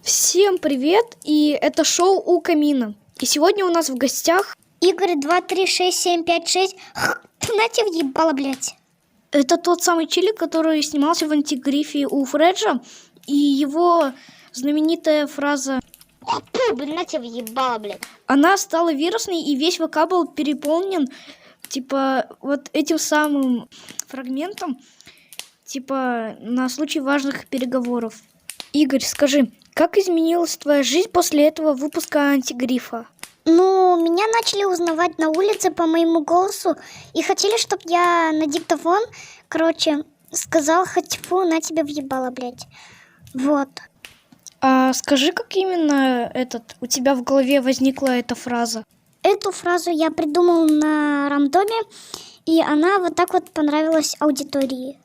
Всем привет, и это шоу «У камина». И сегодня у нас в гостях Игорь 23675 Нате въебало, блядь. это тот самый челик, который снимался в антигрифе у Фреджа, и его знаменитая фраза Нате въебало, блядь. она стала вирусной, и весь ВК был переполнен вот этим самым фрагментом, на случай важных переговоров. Игорь, скажи, как изменилась твоя жизнь после этого выпуска антигрифа? Ну, меня начали узнавать на улице по моему голосу и хотели, чтобы я на диктофон, сказал хоть фу, на тебя въебало, блядь. Вот. А скажи, как именно у тебя в голове возникла эта фраза? Эту фразу я придумал на рандоме, и она вот так вот понравилась аудитории.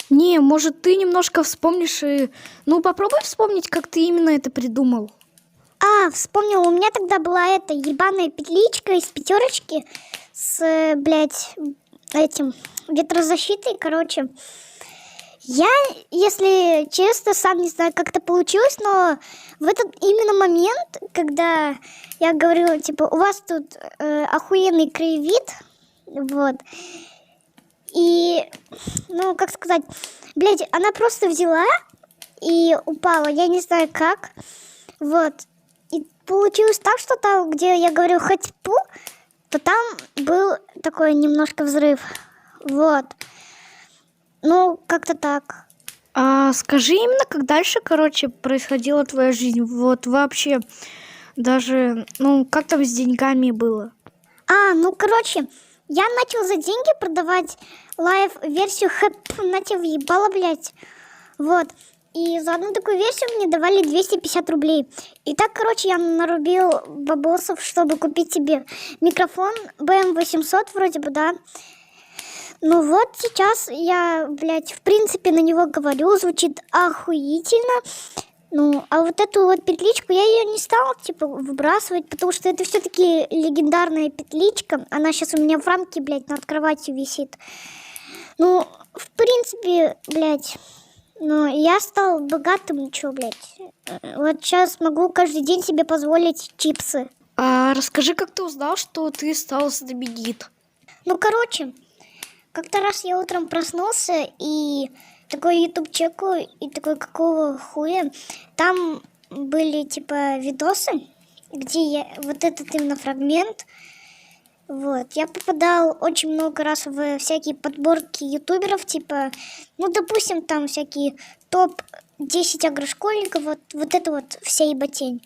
Не, может, ты немножко вспомнишь и... Ну, попробуй вспомнить, как ты именно это придумал. Вспомнил, у меня тогда была эта ебаная петличка из пятерочки с, блядь, этим ветрозащитой, Я, если честно, сам не знаю, как это получилось, но в этот именно момент, когда я говорила, у вас тут охуенный краевид, вот, и, блядь, она просто взяла и упала, я не знаю как, вот. И получилось так, что там, где я говорю хоть пу, то там был такой немножко взрыв. Вот. Ну, как-то так. А скажи именно, как дальше, происходила твоя жизнь? Вот вообще, даже, как там с деньгами было? Я начал за деньги продавать лайв-версию на тебя въебало, блядь. Вот. И за одну такую версию мне давали 250 рублей. И так, я нарубил бабосов, чтобы купить себе микрофон BM800 вроде бы, да. Ну вот сейчас я, блядь, в принципе на него говорю, звучит охуительно. Ну, а вот эту вот петличку я ее не стала, выбрасывать, потому что это все-таки легендарная петличка. Она сейчас у меня в рамке, блядь, над кроватью висит. Ну, в принципе, блядь... Ну, я стал богатым, блядь. Вот сейчас могу каждый день себе позволить чипсы. А расскажи, как ты узнал, что ты стал знаменит? Ну, как-то раз я утром проснулся и такой YouTube чекаю, и такой, какого хуя? Там были, видосы, где я, вот этот именно фрагмент. Вот, я попадал очень много раз в всякие подборки ютуберов, допустим, там всякие топ-10 агрошкольников, вот это вот вся еботень.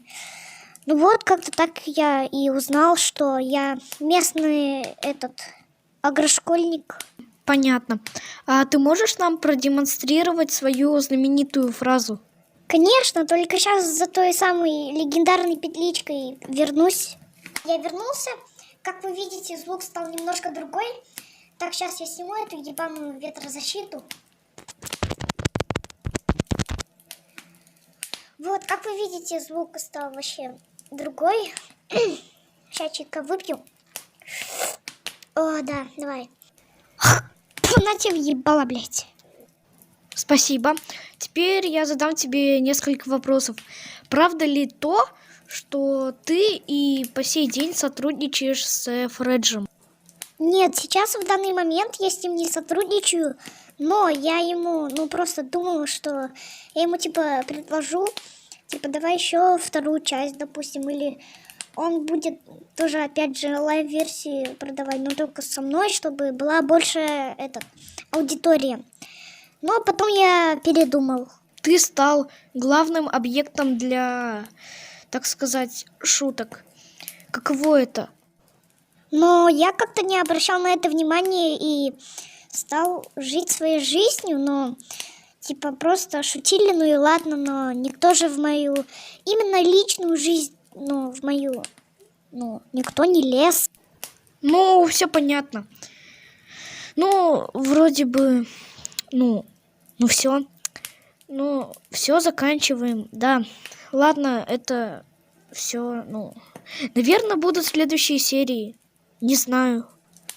Ну вот, как-то так я и узнал, что я местный агрошкольник. Понятно. А ты можешь нам продемонстрировать свою знаменитую фразу? Конечно, только сейчас за той самой легендарной петличкой вернусь. Я вернулся. Как вы видите, звук стал немножко другой. Так, сейчас я сниму эту ебаную ветрозащиту. Вот, как вы видите, звук стал вообще другой. Сейчас чайка выпью. О, да, давай. На тебя въебало, блядь. Спасибо. Теперь я задам тебе несколько вопросов. Правда ли то, что ты и по сей день сотрудничаешь с Фреджем? Нет, сейчас в данный момент я с ним не сотрудничаю, но я ему, просто думала, что я ему, предложу, давай еще вторую часть, допустим, или он будет тоже, опять же, лайв-версии продавать, но только со мной, чтобы была больше аудитория. Но потом я передумал. Ты стал главным объектом для, так сказать, шуток. Каково это? Но я как-то не обращал на это внимания и стал жить своей жизнью, но просто шутили, ну и ладно, но никто же в мою именно личную жизнь, никто не лез. Ну, все понятно. Ну, вроде бы, все. Ну, все, заканчиваем, да. Ладно, это все, наверное, будут следующие серии. Не знаю.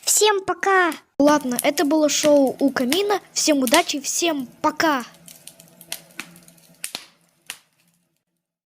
Всем пока! Ладно, это было шоу «У камина». Всем удачи, всем пока!